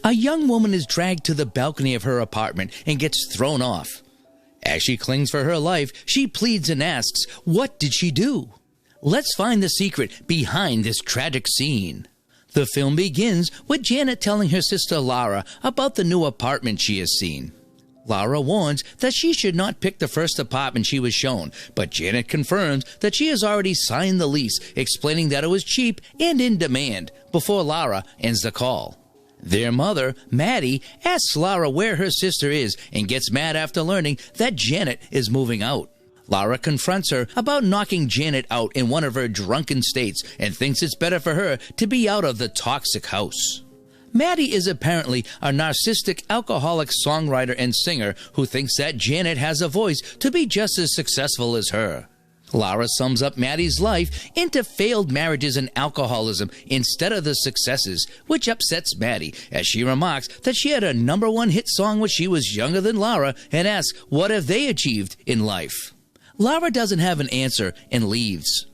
A young woman is dragged to the balcony of her apartment and gets thrown off. As she clings for her life, she pleads and asks, what did she do? Let's find the secret behind this tragic scene. The film begins with Janet telling her sister Lara about the new apartment she has seen. Lara warns that she should not pick the first apartment she was shown, but Janet confirms that she has already signed the lease, explaining that it was cheap and in demand, before Lara ends the call. Their mother, Maddie, asks Lara where her sister is and gets mad after learning that Janet is moving out. Lara confronts her about knocking Janet out in one of her drunken states and thinks it's better for her to be out of the toxic house. Maddie is apparently a narcissistic alcoholic songwriter and singer who thinks that Janet has a voice to be just as successful as her. Lara sums up Maddie's life into failed marriages and alcoholism instead of the successes, which upsets Maddie as she remarks that she had a #1 hit song when she was younger than Lara and asks what have they achieved in life. Lara doesn't have an answer and leaves.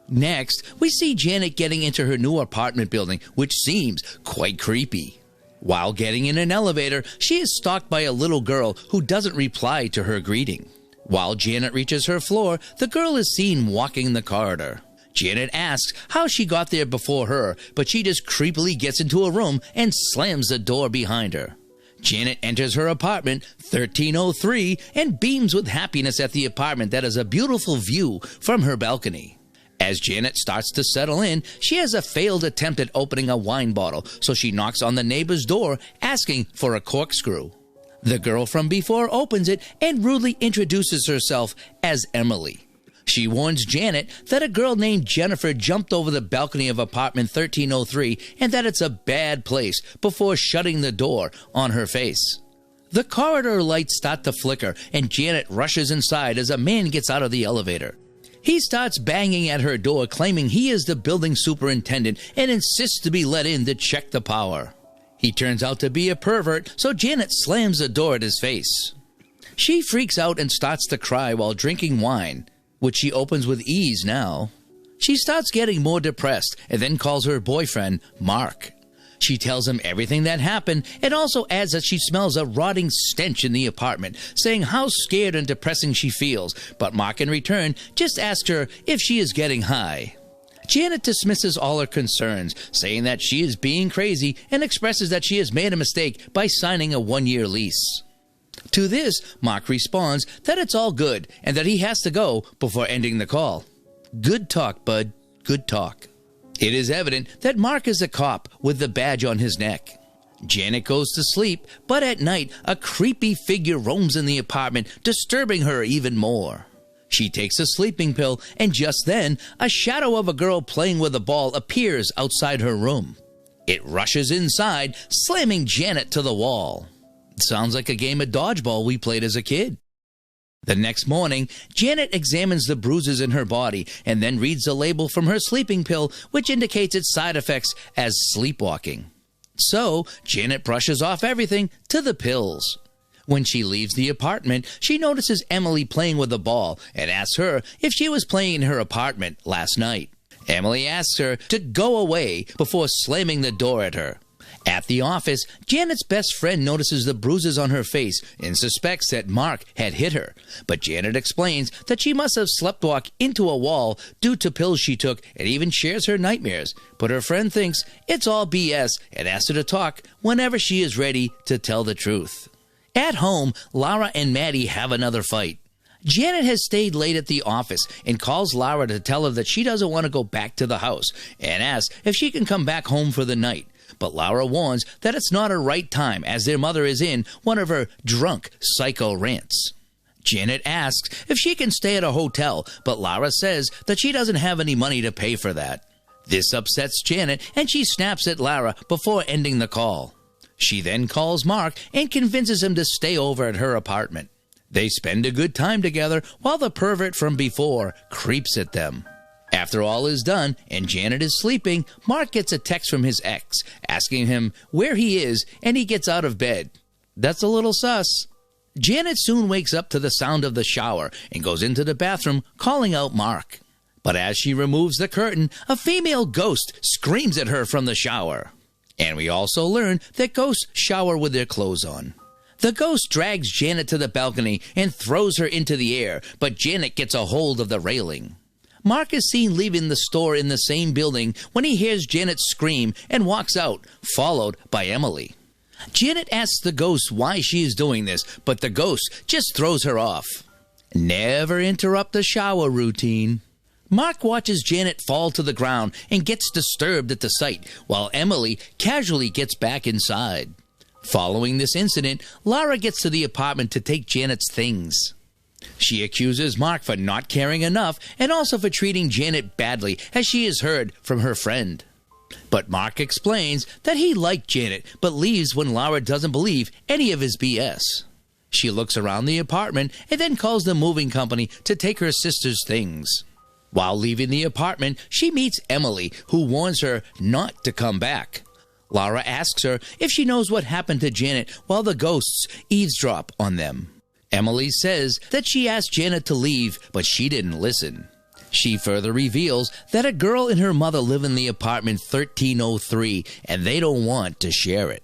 Next, we see Janet getting into her new apartment building, which seems quite creepy. While getting in an elevator, she is stalked by a little girl who doesn't reply to her greeting. While Janet reaches her floor, the girl is seen walking the corridor. Janet asks how she got there before her, but she just creepily gets into a room and slams the door behind her. Janet enters her apartment, 1303, and beams with happiness at the apartment that has a beautiful view from her balcony. As Janet starts to settle in, she has a failed attempt at opening a wine bottle, so she knocks on the neighbor's door, asking for a corkscrew. The girl from before opens it and rudely introduces herself as Emily. She warns Janet that a girl named Jennifer jumped over the balcony of apartment 1303 and that it's a bad place before shutting the door on her face. The corridor lights start to flicker and Janet rushes inside as a man gets out of the elevator. He starts banging at her door, claiming he is the building superintendent and insists to be let in to check the power. He turns out to be a pervert, so Janet slams the door at his face. She freaks out and starts to cry while drinking wine, which she opens with ease now. She starts getting more depressed and then calls her boyfriend, Mark. She tells him everything that happened and also adds that she smells a rotting stench in the apartment, saying how scared and depressing she feels, but Mark in return just asks her if she is getting high. Janet dismisses all her concerns, saying that she is being crazy and expresses that she has made a mistake by signing a 1-year lease. To this, Mark responds that it's all good and that he has to go before ending the call. Good talk, bud. Good talk. It is evident that Mark is a cop with the badge on his neck. Janet goes to sleep, but at night, a creepy figure roams in the apartment, disturbing her even more. She takes a sleeping pill, and just then, a shadow of a girl playing with a ball appears outside her room. It rushes inside, slamming Janet to the wall. Sounds like a game of dodgeball we played as a kid. The next morning, Janet examines the bruises in her body and then reads the label from her sleeping pill, which indicates its side effects as sleepwalking. So, Janet brushes off everything to the pills. When she leaves the apartment, she notices Emily playing with a ball and asks her if she was playing in her apartment last night. Emily asks her to go away before slamming the door at her. At the office, Janet's best friend notices the bruises on her face and suspects that Mark had hit her. But Janet explains that she must have sleptwalked into a wall due to pills she took and even shares her nightmares. But her friend thinks it's all BS and asks her to talk whenever she is ready to tell the truth. At home, Lara and Maddie have another fight. Janet has stayed late at the office and calls Lara to tell her that she doesn't want to go back to the house and asks if she can come back home for the night. But Lara warns that it's not a right time as their mother is in one of her drunk psycho rants. Janet asks if she can stay at a hotel, but Lara says that she doesn't have any money to pay for that. This upsets Janet and she snaps at Lara before ending the call. She then calls Mark and convinces him to stay over at her apartment. They spend a good time together while the pervert from before creeps at them. After all is done and Janet is sleeping, Mark gets a text from his ex asking him where he is and he gets out of bed. That's a little sus. Janet soon wakes up to the sound of the shower and goes into the bathroom calling out Mark. But as she removes the curtain, a female ghost screams at her from the shower. And we also learn that ghosts shower with their clothes on. The ghost drags Janet to the balcony and throws her into the air, but Janet gets a hold of the railing. Mark is seen leaving the store in the same building when he hears Janet scream and walks out, followed by Emily. Janet asks the ghost why she is doing this, but the ghost just throws her off. Never interrupt the shower routine. Mark watches Janet fall to the ground and gets disturbed at the sight, while Emily casually gets back inside. Following this incident, Lara gets to the apartment to take Janet's things. She accuses Mark for not caring enough and also for treating Janet badly, as she has heard from her friend. But Mark explains that he liked Janet, but leaves when Lara doesn't believe any of his BS. She looks around the apartment and then calls the moving company to take her sister's things. While leaving the apartment, she meets Emily, who warns her not to come back. Lara asks her if she knows what happened to Janet while the ghosts eavesdrop on them. Emily says that she asked Janet to leave, but she didn't listen. She further reveals that a girl and her mother live in the apartment 1303, and they don't want to share it.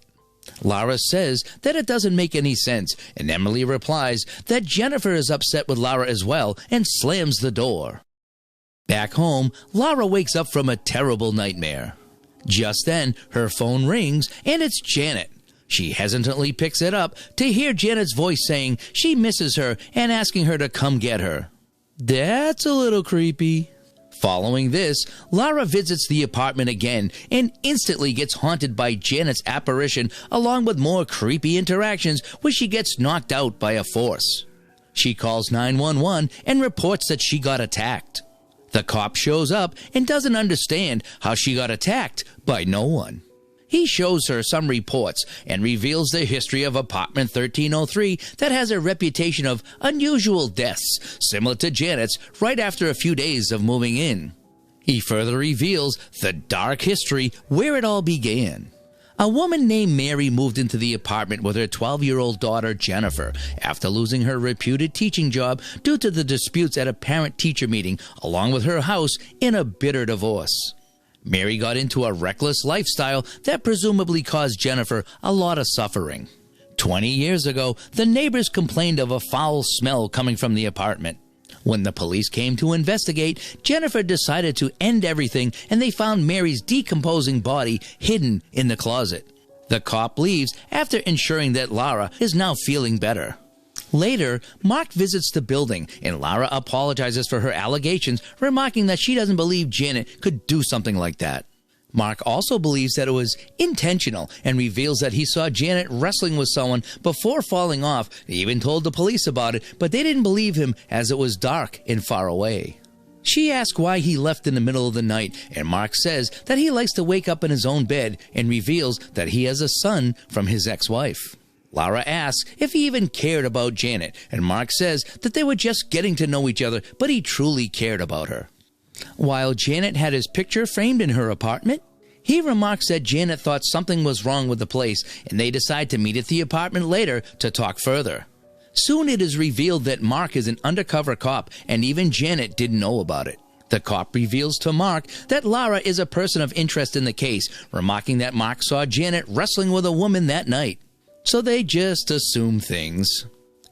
Lara says that it doesn't make any sense, and Emily replies that Jennifer is upset with Lara as well and slams the door. Back home, Lara wakes up from a terrible nightmare. Just then, her phone rings, and it's Janet. She hesitantly picks it up to hear Janet's voice saying she misses her and asking her to come get her. That's a little creepy. Following this, Lara visits the apartment again and instantly gets haunted by Janet's apparition, along with more creepy interactions where she gets knocked out by a force. She calls 911 and reports that she got attacked. The cop shows up and doesn't understand how she got attacked by no one. He shows her some reports and reveals the history of apartment 1303 that has a reputation of unusual deaths, similar to Janet's, right after a few days of moving in. He further reveals the dark history where it all began. A woman named Mary moved into the apartment with her 12-year-old daughter, Jennifer, after losing her reputed teaching job due to the disputes at a parent-teacher meeting, along with her house in a bitter divorce. Mary got into a reckless lifestyle that presumably caused Jennifer a lot of suffering. 20 years ago, the neighbors complained of a foul smell coming from the apartment. When the police came to investigate, Jennifer decided to end everything, and they found Mary's decomposing body hidden in the closet. The cop leaves after ensuring that Lara is now feeling better. Later, Mark visits the building, and Lara apologizes for her allegations, remarking that she doesn't believe Janet could do something like that. Mark also believes that it was intentional and reveals that he saw Janet wrestling with someone before falling off. He even told the police about it, but they didn't believe him as it was dark and far away. She asks why he left in the middle of the night, and Mark says that he likes to wake up in his own bed and reveals that he has a son from his ex-wife. Lara asks if he even cared about Janet, and Mark says that they were just getting to know each other, but he truly cared about her. While Janet had his picture framed in her apartment, he remarks that Janet thought something was wrong with the place, and they decide to meet at the apartment later to talk further. Soon it is revealed that Mark is an undercover cop, and even Janet didn't know about it. The cop reveals to Mark that Lara is a person of interest in the case, remarking that Mark saw Janet wrestling with a woman that night. So they just assume things.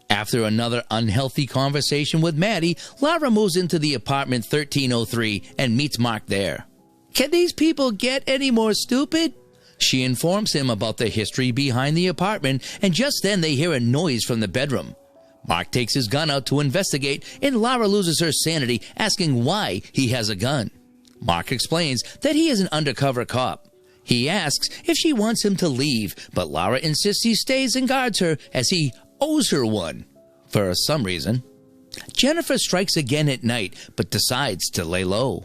After another unhealthy conversation with Maddie, Lara moves into the apartment 1303 and meets Mark there. Can these people get any more stupid? She informs him about the history behind the apartment, and just then they hear a noise from the bedroom. Mark takes his gun out to investigate, and Lara loses her sanity, asking why he has a gun. Mark explains that he is an undercover cop. He asks if she wants him to leave, but Lara insists he stays and guards her as he owes her one, for some reason. Jennifer strikes again at night, but decides to lay low.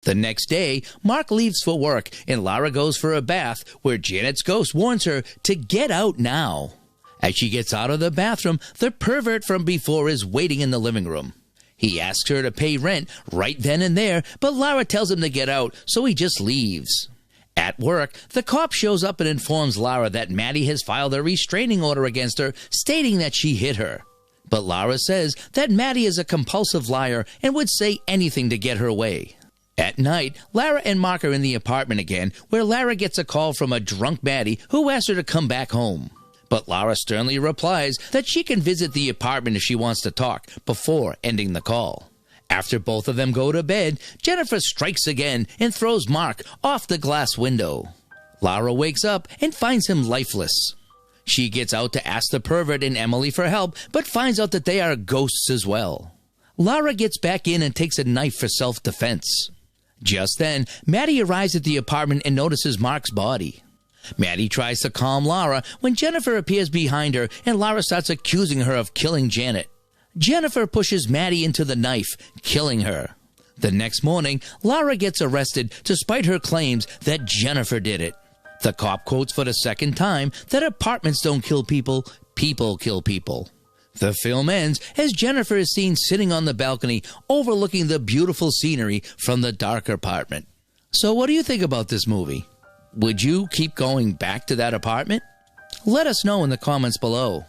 The next day, Mark leaves for work, and Lara goes for a bath, where Janet's ghost warns her to get out now. As she gets out of the bathroom, the pervert from before is waiting in the living room. He asks her to pay rent right then and there, but Lara tells him to get out, so he just leaves. At work, the cop shows up and informs Lara that Maddie has filed a restraining order against her, stating that she hit her. But Lara says that Maddie is a compulsive liar and would say anything to get her way. At night, Lara and Mark are in the apartment again, where Lara gets a call from a drunk Maddie who asks her to come back home. But Lara sternly replies that she can visit the apartment if she wants to talk, before ending the call. After both of them go to bed, Jennifer strikes again and throws Mark off the glass window. Lara wakes up and finds him lifeless. She gets out to ask the pervert and Emily for help, but finds out that they are ghosts as well. Lara gets back in and takes a knife for self-defense. Just then, Maddie arrives at the apartment and notices Mark's body. Maddie tries to calm Lara when Jennifer appears behind her and Lara starts accusing her of killing Janet. Jennifer pushes Maddie into the knife, killing her. The next morning, Lara gets arrested despite her claims that Jennifer did it. The cop quotes for the second time that apartments don't kill people, people kill people. The film ends as Jennifer is seen sitting on the balcony overlooking the beautiful scenery from the dark apartment. So what do you think about this movie? Would you keep going back to that apartment? Let us know in the comments below.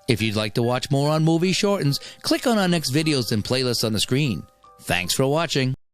If you'd like to watch more on Movie Shortens, click on our next videos and playlists on the screen. Thanks for watching.